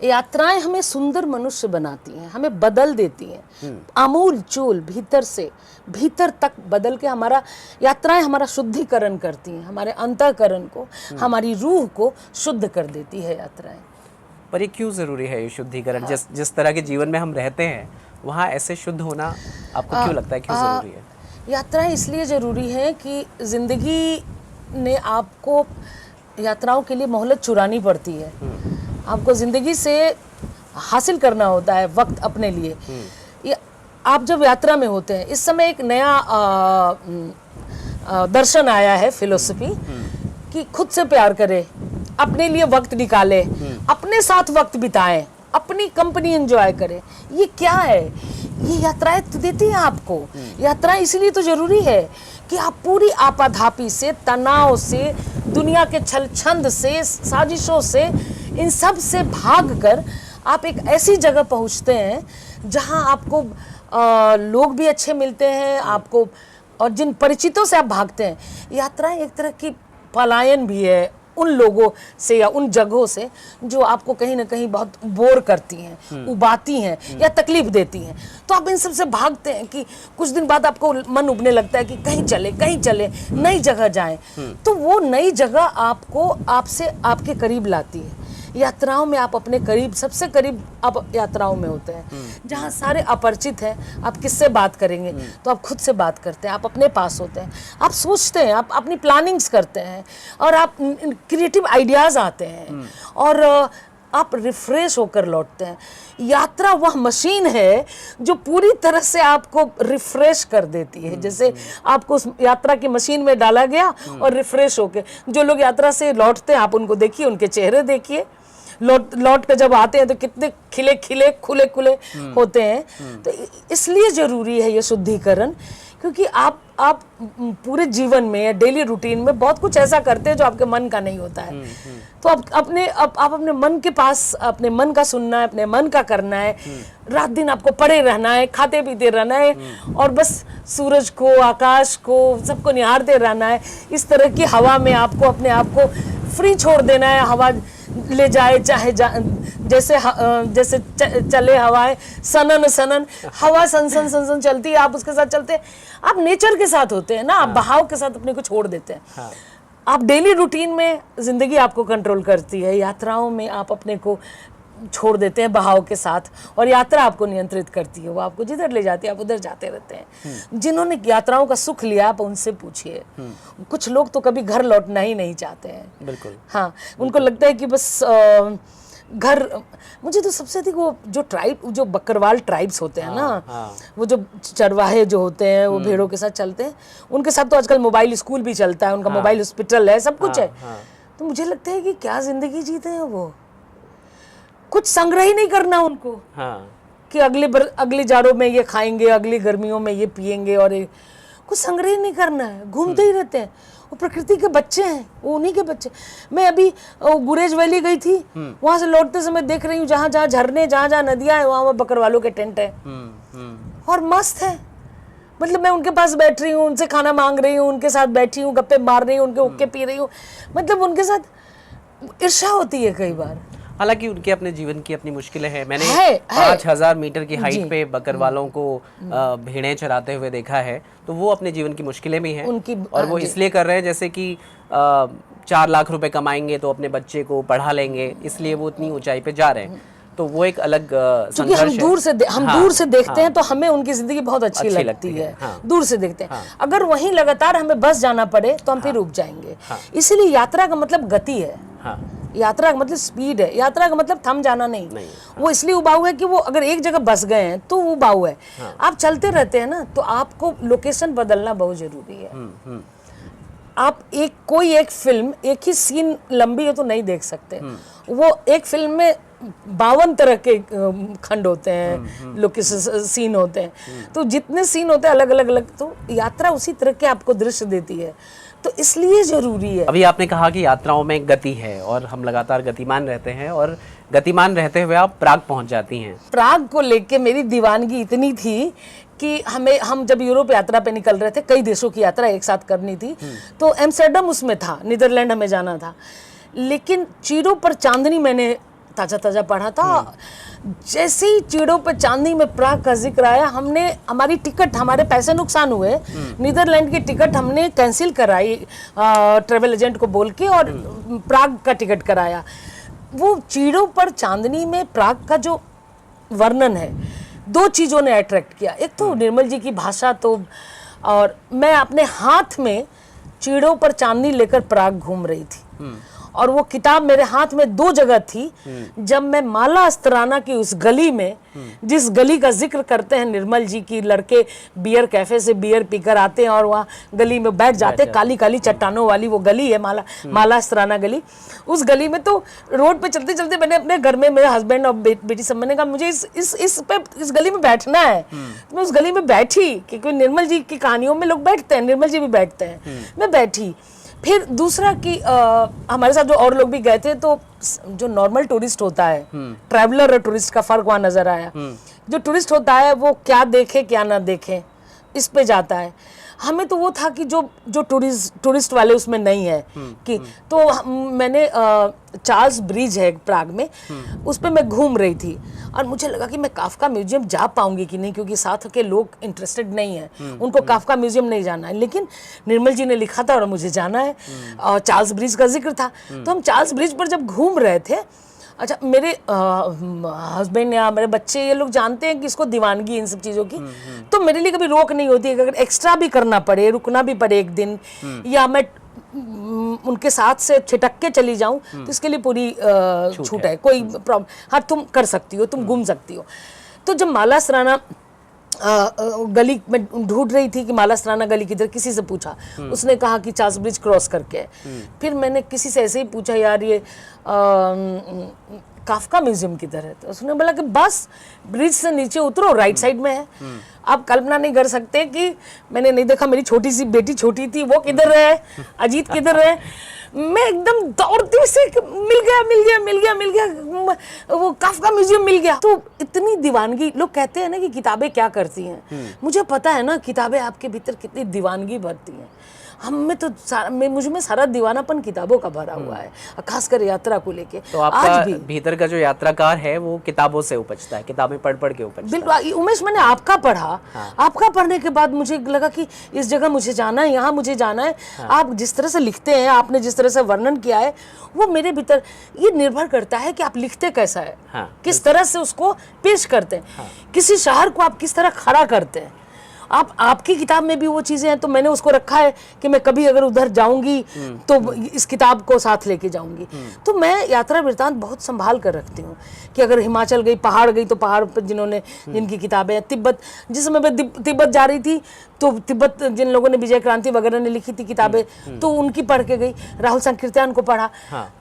यात्राएं हमें सुंदर मनुष्य बनाती हैं, हमें बदल देती हैं, आमूल चूल भीतर से भीतर तक बदल के यात्राएं हमारा शुद्धिकरण करती हैं, हमारे अंतःकरण को, हमारी रूह को शुद्ध कर देती है यात्राएं। पर ये क्यों ज़रूरी है ये शुद्धिकरण? जिस तरह के जीवन में हम रहते हैं वहाँ ऐसे शुद्ध होना आपको क्यों लगता है, क्यों ज़रूरी है? यात्राएं इसलिए ज़रूरी है कि ज़िंदगी ने आपको यात्राओं के लिए मोहलत चुरानी पड़ती है, आपको ज़िंदगी से हासिल करना होता है वक्त अपने लिए। आप जब यात्रा में होते हैं, इस समय एक नया दर्शन आया है, फिलोसफी, कि खुद से प्यार करें, अपने लिए वक्त निकाले, अपने साथ वक्त बिताएं, अपनी कंपनी एंजॉय करें। ये क्या है? ये यात्राएं तो देती हैं आपको। यात्राएं इसलिए तो जरूरी है कि आप पूरी आपाधापी से, तनाव से, दुनिया के छल छंद से, साजिशों से, इन सब से भागकर आप एक ऐसी जगह पहुंचते हैं जहां आपको लोग भी अच्छे मिलते हैं आपको, और जिन परिचितों से आप भागते हैं। यात्राएं एक तरह की पलायन भी है उन लोगों से या उन जगहों से जो आपको कहीं ना कहीं बहुत बोर करती हैं, उबाती हैं या तकलीफ देती हैं। तो आप इन सब से भागते हैं कि कुछ दिन बाद आपको मन उबने लगता है कि कहीं चले, नई जगह जाएं। तो वो नई जगह आपको आपसे आपके करीब लाती है। यात्राओं में आप अपने करीब, सबसे करीब आप यात्राओं में होते हैं, जहाँ सारे अपरिचित हैं। आप किससे बात करेंगे? तो आप खुद से बात करते हैं, आप अपने पास होते हैं, आप सोचते हैं, आप अपनी प्लानिंग्स करते हैं, और आप क्रिएटिव आइडियाज़ आते हैं, और आप रिफ्रेश होकर लौटते हैं। यात्रा वह मशीन है जो पूरी तरह से आपको रिफ्रेश कर देती है, जैसे आपको उस यात्रा की मशीन में डाला गया और रिफ्रेश होके, जो लोग यात्रा से लौटते हैं आप उनको देखिए, उनके चेहरे देखिए, लौट कर जब आते हैं तो कितने खिले खिले खुले खुले होते हैं। तो इसलिए ज़रूरी है ये शुद्धिकरण, क्योंकि आप पूरे जीवन में या डेली रूटीन में बहुत कुछ ऐसा करते हैं जो आपके मन का नहीं होता है। तो आप अपने मन के पास, अपने मन का सुनना है, अपने मन का करना है। रात दिन आपको पड़े रहना है, खाते पीते रहना है और बस सूरज को, आकाश को, सबको निहारते रहना है। इस तरह की हवा में आपको अपने आप को फ्री छोड़ देना है। हवा ले जाए चाहे जैसे चले हवाएं, सनन सनन, हवा सन सन सन सन चलती है, आप उसके साथ चलते हैं। आप नेचर के साथ होते हैं ना, आप बहाव के साथ अपने को छोड़ देते हैं। आप डेली रूटीन में जिंदगी आपको कंट्रोल करती है, यात्राओं में आप अपने को छोड़ देते हैं बहाव के साथ, और यात्रा आपको नियंत्रित करती है। वो आपको जिधर ले जाती है आप उधर जाते रहते हैं। जिन्होंने यात्राओं का सुख लिया आप उनसे पूछिए। कुछ लोग तो कभी घर लौटना ही नहीं चाहते हैं। बिल्कुल। हाँ, उनको लगता है कि बस घर। मुझे तो सबसे अधिक वो जो बकरवाल ट्राइब्स होते हैं ना, वो जो चरवाहे जो होते हैं, वो भेड़ों के साथ चलते हैं, उनके साथ तो आजकल मोबाइल स्कूल भी चलता है, उनका मोबाइल हॉस्पिटल है, सब कुछ है। तो मुझे लगता है कि क्या जिंदगी जीते हैं वो, कुछ संग्रह ही नहीं करना उनको। कि अगली जाड़ों में ये खाएंगे, अगली गर्मियों में ये पिएंगे, और कुछ संग्रह ही नहीं करना है, घूमते ही रहते हैं। वो प्रकृति के बच्चे हैं, वो उन्हीं के बच्चे। मैं अभी गुरेज वैली गई थी, वहां से लौटते समय देख रही हूँ जहाँ जहाँ झरने, जहाँ जहाँ नदियां हैं, वहाँ बकरवालों के टेंट है और मस्त है। मतलब मैं उनके पास बैठ रही हूँ, उनसे खाना मांग रही हूँ, उनके साथ बैठी हूँ, गप्पे मार रही हूँ, उनके हुक्के पी रही हूँ। मतलब उनके साथ ईर्ष्या होती है कई बार। हालांकि उनके अपने जीवन की अपनी मुश्किलें हैं। मैंने 5000 मीटर की हाइट पे बकरवालों को भेड़ें चराते हुए देखा है, तो वो अपने जीवन की मुश्किलें भी हैं उनकी, और वो इसलिए कर रहे हैं जैसे कि 4 लाख रुपए कमाएंगे तो अपने बच्चे को पढ़ा लेंगे, इसलिए वो इतनी ऊंचाई पे जा रहे हैं। तो वो एक अलग क्योंकि हम दूर से देखते हैं तो हमें उनकी जिंदगी बहुत अच्छी लगती है। दूर से देखते हैं। अगर वहीं लगातार हमें बस जाना पड़े तो हम फिर रुक जाएंगे। इसीलिए यात्रा का मतलब गति है। यात्रा का मतलब स्पीड है। यात्रा का मतलब थम जाना नहीं। वो इसलिए उबाऊ है कि वो अगर एक जगह बस गए हैं तो वो उबाऊ है। आप चलते रहते हैं ना, तो आपको लोकेशन बदलना बहुत जरूरी है। आप कोई एक फिल्म एक ही सीन लंबी है तो नहीं देख सकते। वो एक फिल्म में 52 तरह के खंड होते हैं, लोकेशन सीन होते हैं। तो जितने सीन होते हैं अलग अलग, तो यात्रा उसी तरह के आपको दृश्य देती है। तो इसलिए जरूरी है। अभी आपने कहा कि यात्राओं में गति है और हम लगातार गतिमान रहते हैं, और गतिमान रहते हुए आप प्राग पहुंच जाती हैं। प्राग को लेके मेरी दीवानगी इतनी थी कि हम जब यूरोप यात्रा पे निकल रहे थे, कई देशों की यात्रा एक साथ करनी थी, तो एम्स्टर्डम उसमें था, नीदरलैंड हमें जाना था। लेकिन चीड़ों पर चांदनी मैंने ताजा पढ़ा था। जैसे ही चीड़ों पर चांदनी में प्राग का जिक्र आया, हमारी टिकट, हमारे पैसे नुकसान हुए, नीदरलैंड की टिकट हमने कैंसिल कराई ट्रेवल एजेंट को बोल के, और प्राग का टिकट कराया। वो चीड़ों पर चांदनी में प्राग का जो वर्णन है, 2 चीज़ों ने अट्रैक्ट किया। एक तो निर्मल जी की भाषा, तो और मैं अपने हाथ में चीड़ों पर चांदनी लेकर प्राग घूम रही थी, और वो किताब मेरे हाथ में 2 जगह थी। जब मैं माला अस्त्राना की उस गली में, जिस गली का जिक्र करते हैं निर्मल जी की, लड़के बियर कैफे से बियर पीकर आते हैं और वहाँ गली में बैठ जाते, काली काली चट्टानों वाली वो गली है, माला अस्त्राना गली। उस गली में तो रोड पे चलते चलते मैंने अपने घर में मेरे हस्बैंड और बेटी सब, मैंने कहा मुझे इस गली में बैठना है। तो मैं उस गली में बैठी, क्योंकि निर्मल जी की कहानियों में लोग बैठते हैं, निर्मल जी भी बैठते हैं। मैं बैठी। फिर दूसरा कि हमारे साथ जो और लोग भी गए थे, तो जो नॉर्मल टूरिस्ट होता है, ट्रैवलर और टूरिस्ट का फर्क वहाँ नजर आया। जो टूरिस्ट होता है वो क्या देखे क्या ना देखे, इस पे जाता है। हमें तो वो था कि जो टूरिस्ट वाले उसमें नहीं है कि, तो मैंने चार्ल्स ब्रिज है प्राग में, उस पे मैं घूम रही थी, और मुझे लगा कि मैं काफ्का म्यूजियम जा पाऊंगी कि नहीं, क्योंकि साथ के लोग इंटरेस्टेड नहीं है, उनको काफ्का म्यूजियम नहीं जाना है। लेकिन निर्मल जी ने लिखा था और मुझे जाना है, और चार्ल्स ब्रिज का जिक्र था। तो हम चार्ल्स ब्रिज पर जब घूम रहे थे, अच्छा, मेरे हस्बैंड या मेरे बच्चे ये लोग जानते हैं कि इसको दीवानगी इन सब चीज़ों की, तो मेरे लिए कभी रोक नहीं होती है। अगर एक्स्ट्रा भी करना पड़े, रुकना भी पड़े एक दिन, या मैं उनके साथ से छिटक के चली जाऊं तो इसके लिए पूरी छूट है, कोई प्रॉब्लम, हाँ तुम कर सकती हो, तुम घूम सकती हो। तो जब माला सराना गली में ढूंढ रही थी कि माला सराना गली किधर, किसी से पूछा, उसने कहा कि चार्ल्स ब्रिज क्रॉस करके है। फिर मैंने किसी से ऐसे ही पूछा, यार ये काफका म्यूजियम किधर है, तो उसने बोला कि बस ब्रिज से नीचे उतरो, राइट साइड में है। आप कल्पना नहीं कर सकते कि मैंने नहीं देखा, मेरी छोटी सी बेटी छोटी थी, वो किधर है, अजीत किधर है, मैं एकदम दौड़ती से मिल गया वो काफका म्यूजियम मिल गया। तो इतनी दीवानगी, लोग कहते हैं ना कि किताबें क्या करती हैं, मुझे पता है ना किताबें आपके भीतर कितनी दीवानगी भरती हैं। हम में तो मुझ में सारा दीवानापन किताबों का भरा हुआ है, खासकर यात्रा को लेके। तो आपका आज भी भीतर का जो यात्राकार है वो किताबों से उपजता है, किताबें पढ़ पढ़ के उपजता है। बिल्कुल उमेश, मैंने आपका पढ़ा, आपका पढ़ने के बाद मुझे लगा कि इस जगह मुझे जाना है, यहाँ मुझे जाना है। आप जिस तरह से लिखते हैं, आपने जिस तरह से वर्णन किया है, वो मेरे भीतर, ये निर्भर करता है कि आप लिखते कैसा है, किस तरह से उसको पेश करते हैं, किसी शहर को आप किस तरह खड़ा करते हैं। आपकी किताब में भी वो चीजें हैं, तो मैंने उसको रखा है कि मैं कभी अगर उधर जाऊंगी तो इस किताब को साथ लेके जाऊंगी। तो मैं यात्रा वृत्तांत बहुत संभाल कर रखती हूँ कि अगर हिमाचल गई, पहाड़ गई, तो पहाड़ पर जिनकी किताबें हैं, तिब्बत, जिस समय मैं तिब्बत जा रही थी तो तिब्बत जिन लोगों ने विजय क्रांति वगैरह ने लिखी थी किताबें, तो उनकी पढ़ के गई, राहुल संकीर्तन को पढ़ा।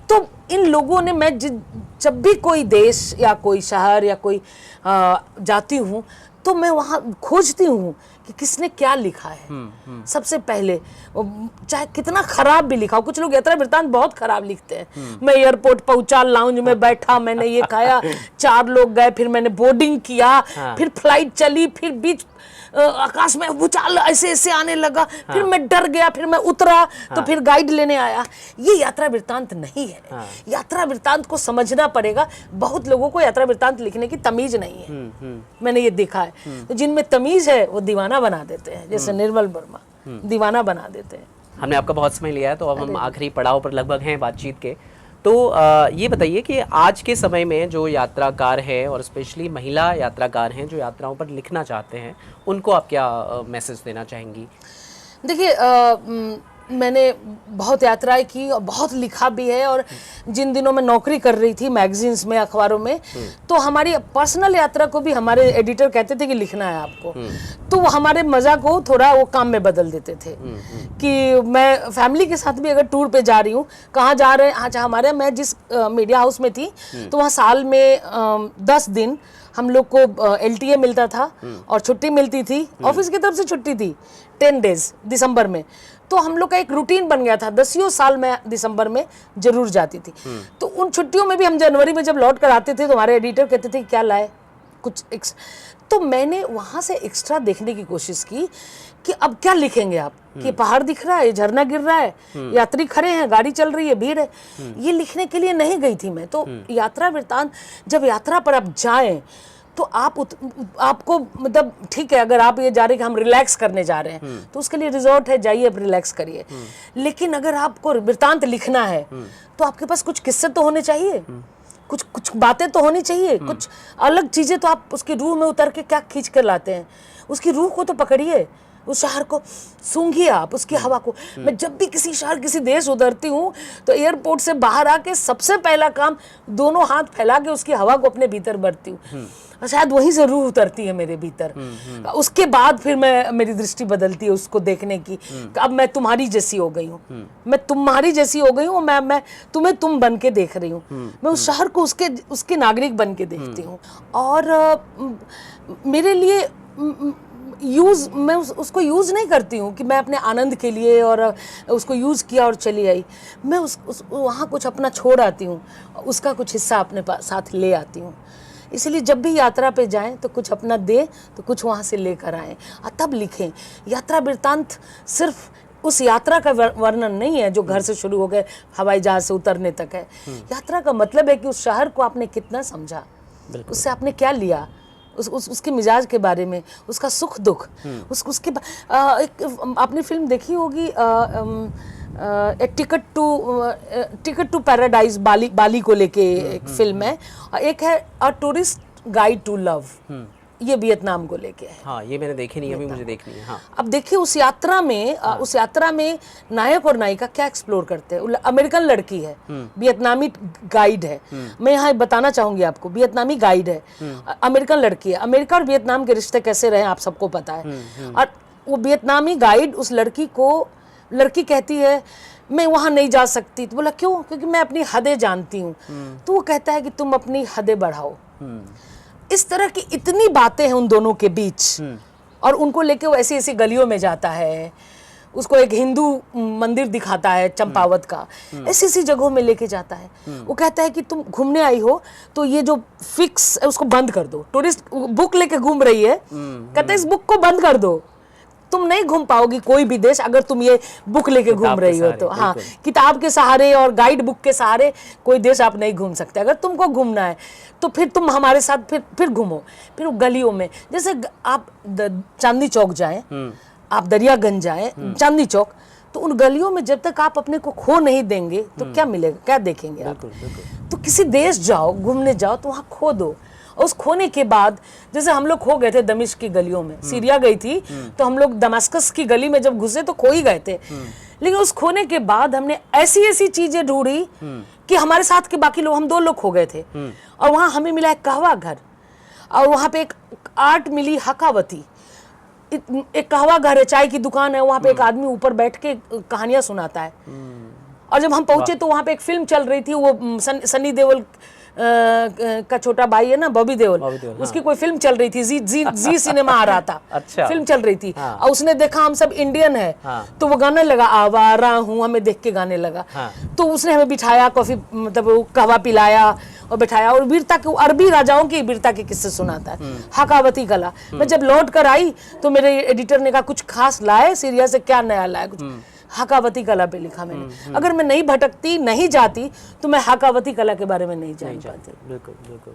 तो इन लोगों ने, मैं जब भी कोई देश या कोई शहर या कोई जाती हूँ तो मैं वहाँ खोजती हूँ कि किसने क्या लिखा है। सबसे पहले, चाहे कितना खराब भी लिखा हो, कुछ लोग यात्रा वृत्तांत बहुत खराब लिखते हैं। मैं एयरपोर्ट पहुंचा, लाउंज में बैठा, मैंने ये खाया, 4 लोग गए, फिर मैंने बोर्डिंग किया, फिर फ्लाइट चली, फिर बीच आकाश में भूचाल ऐसे ऐसे आने लगा, फिर मैं डर गया, फिर मैं उतरा, तो फिर गाइड लेने आया। ये यात्रा वृत्तांत नहीं है। यात्रा वृत्तांत को समझना पड़ेगा। बहुत लोगों को यात्रा वृत्तांत लिखने की तमीज नहीं है, मैंने ये देखा है। तो जिनमें तमीज है वो दीवाना बना देते हैं, जैसे निर्मल वर्मा दीवाना बना देते हैं। हमने आपका बहुत समय लिया है, तो अब हम आखिरी पड़ाव पर लगभग हैं बातचीत के। तो ये बताइए कि आज के समय में जो यात्राकार है और स्पेशली महिला यात्राकार हैं जो यात्राओं पर लिखना चाहते हैं, उनको आप क्या मैसेज देना चाहेंगी? देखिए, मैंने बहुत यात्राएं की और बहुत लिखा भी है, और जिन दिनों मैं नौकरी कर रही थी मैगजीन्स में, अखबारों में, तो हमारी पर्सनल यात्रा को भी हमारे एडिटर कहते थे कि लिखना है आपको। तो वो हमारे मजा को थोड़ा वो काम में बदल देते थे कि मैं फैमिली के साथ भी अगर टूर पे जा रही हूँ, कहाँ जा रहे हैं, अच्छा हमारे, मैं जिस मीडिया हाउस में थी तो वहाँ साल में 10 दिन हम लोग को LTA मिलता था और छुट्टी मिलती थी, ऑफिस की तरफ से छुट्टी थी 10 डेज दिसंबर में। तो हम लोग का एक रूटीन बन गया था, 10 साल में दिसंबर में जरूर जाती थी। तो उन छुट्टियों में भी हम जनवरी में जब लौट कर आते थे तो हमारे एडिटर कहते थे क्या लाए कुछ तो मैंने वहां से एक्स्ट्रा देखने की कोशिश की कि अब क्या लिखेंगे आप, कि पहाड़ दिख रहा है, झरना गिर रहा है, यात्री खड़े हैं, गाड़ी चल रही है, भीड़ है। ये लिखने के लिए नहीं गई थी मैं। तो यात्रा वृत्तांत, जब यात्रा पर आप जाएं तो आपको मतलब ठीक है, अगर आप ये जा रहे हैं कि हम रिलैक्स करने जा रहे हैं तो उसके लिए रिजॉर्ट है, जाइए रिलैक्स करिए। लेकिन अगर आपको वृत्तांत लिखना है तो आपके पास कुछ किस्से तो होने चाहिए, कुछ बातें तो होनी चाहिए, कुछ अलग चीजें। तो आप उसकी रूह में उतर के क्या खींच कर लाते हैं, उसकी रूह को तो पकड़िए, उस शहर को सूंघिए आप, उसकी हवा को। मैं जब भी किसी शहर, किसी देश उतरती हूँ तो एयरपोर्ट से बाहर आके सबसे पहला काम दोनों हाथ फैला के उसकी हवा को अपने भीतर भरती हूँ। शायद वहीं से रूह उतरती है मेरे भीतर। उसके बाद फिर मेरी दृष्टि बदलती है उसको देखने की। अब मैं तुम्हारी जैसी हो गई हूँ, मैं तुम्हारी जैसी हो गई हूँ, मैं तुम्हें तुम बन के देख रही हूँ। मैं उस शहर को उसके नागरिक बन के देखती हूँ। और मेरे लिए मैं उसको यूज़ नहीं करती हूँ कि मैं अपने आनंद के लिए और उसको यूज़ किया और चली आई। मैं वहाँ कुछ अपना छोड़ आती हूँ, उसका कुछ हिस्सा अपने साथ ले आती हूँ। इसलिए जब भी यात्रा पे जाएं तो कुछ अपना दें, तो कुछ वहाँ से लेकर आएं और तब लिखें। यात्रा वृत्तांत सिर्फ उस यात्रा का वर्णन नहीं है जो घर से शुरू हो गए हवाई जहाज से उतरने तक है। यात्रा का मतलब है कि उस शहर को आपने कितना समझा, उससे आपने क्या लिया, उसके मिजाज के बारे में, उसका सुख दुख, उसके एक आपने फिल्म देखी होगी टिकट टू पैराडाइज, बाली को लेके एक फिल्म है। एक है a tourist guide to love. ये वियतनाम को लेके है। हाँ, ये मैंने देखी नहीं, अभी मुझे देखनी है। हाँ। अब देखिए उस यात्रा में नायक और नायिका क्या एक्सप्लोर करते हैं। अमेरिकन लड़की है, वियतनामी गाइड है। मैं यहाँ बताना चाहूंगी आपको, वियतनामी गाइड है, अमेरिकन लड़की है। अमेरिका और वियतनाम के रिश्ते कैसे रहे आप सबको पता है। और वो वियतनामी गाइड उस लड़की कहती है मैं वहां नहीं जा सकती। तो बोला क्यों? क्योंकि मैं अपनी हदें जानती हूँ। तो वो कहता है कि तुम अपनी हदें बढ़ाओ। इस तरह की इतनी बातें हैं उन दोनों के बीच। और उनको लेके वो ऐसी ऐसी गलियों में जाता है, उसको एक हिंदू मंदिर दिखाता है चंपावत का, ऐसी ऐसी जगहों में लेके जाता है। वो कहता है कि तुम घूमने आई हो तो ये जो फिक्स है उसको बंद कर दो। टूरिस्ट बुक लेके घूम रही है, कहता है इस बुक को बंद कर दो, तुम नहीं घूम पाओगी कोई भी देश अगर तुम ये बुक लेके घूम रही हो तो। हाँ, किताब के सहारे और गाइड बुक के सहारे कोई देश आप नहीं घूम सकते। अगर तुमको घूमना है तो फिर तुम हमारे साथ फिर घूमो। फिर गलियों में, जैसे आप चांदनी चौक जाएं, आप दरियागंज जाएं, चांदनी चौक, तो उन गलियों में जब तक आप अपने को खो नहीं देंगे तो क्या मिलेगा, क्या देखेंगे आप। तो किसी देश जाओ, घूमने जाओ तो वहाँ खो दो। और उस खोने के बाद, जैसे हम लोग खो गए थे दमिश्क की गलियों में, सीरिया गई थी तो हम लोग दमास्कस की गली में जब घुसे तो खो ही गए थे। लेकिन उस खोने के बाद हमने ऐसी ऐसी चीजें ढूंढी कि हमारे साथ के बाकी लोग, हम 2 लोग खो गए थे। और वहां हमें मिला एक कहवा घर, और वहां पे एक आर्ट मिली हकावती। एक कहवा घर है, चाय की दुकान है, वहां पे एक आदमी ऊपर बैठ के कहानियां सुनाता है। और जब हम पहुंचे तो वहां पे एक फिल्म चल रही थी, वो सनी देओल का छोटा भाई है ना, बॉबी देओल, उसकी हाँ। कोई फिल्म चल रही थी, जी सिनेमा आ रहा था। अच्छा। फिल्म चल रही थी। हाँ। और उसने देखा हम सब इंडियन है। हाँ। तो वो गाने लगा, आवारा हूँ, हमें देख के गाने लगा। हाँ। तो उसने हमें बिठाया, कॉफी मतलब कहवा पिलाया और बिठाया, और वीरता के, अरबी राजाओं की वीरता के किस्से सुनाता है। हकावती कला। मैं जब लौट कर आई तो मेरे एडिटर ने कहा कुछ खास लाए सीरिया से, क्या नया लाए? कुछ हकावती कला पे लिखा मैंने। अगर मैं नहीं भटकती, नहीं जाती, तो मैं हकावती कला के बारे में नहीं जान पाती। बिल्कुल बिल्कुल।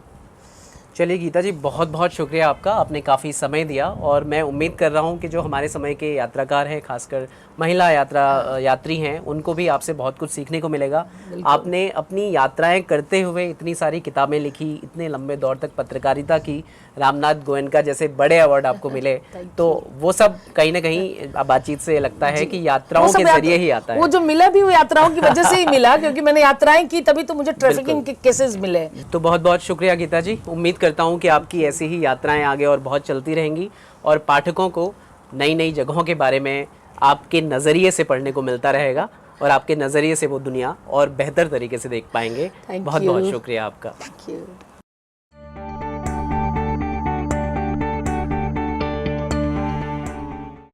चलिए गीता जी, बहुत बहुत शुक्रिया आपका, आपने काफ़ी समय दिया। और मैं उम्मीद कर रहा हूँ कि जो हमारे समय के यात्राकार हैं, खासकर महिला यात्री हैं, उनको भी आपसे बहुत कुछ सीखने को मिलेगा। आपने अपनी यात्राएं करते हुए इतनी सारी किताबें लिखी, इतने लंबे दौर तक पत्रकारिता की, रामनाथ गोयनका जैसे बड़े अवार्ड आपको मिले, तो वो सब कहीं ना कहीं बातचीत से लगता है कि यात्राओं के जरिए ही आता है। वो जो मिला भी वो यात्राओं की वजह से ही मिला, क्योंकि मैंने यात्राएं की तभी तो मुझे ट्रैफिकिंग के केसेस मिले। तो बहुत बहुत शुक्रिया गीता जी, उम्मीद करता हूँ कि आपकी ऐसी ही यात्राएं आगे और बहुत चलती रहेंगी, और पाठकों को नई नई जगहों के बारे में आपके नज़रिए से पढ़ने को मिलता रहेगा, और आपके नज़रिए से वो दुनिया और बेहतर तरीके से देख पाएंगे। बहुत बहुत शुक्रिया आपका। Thank you.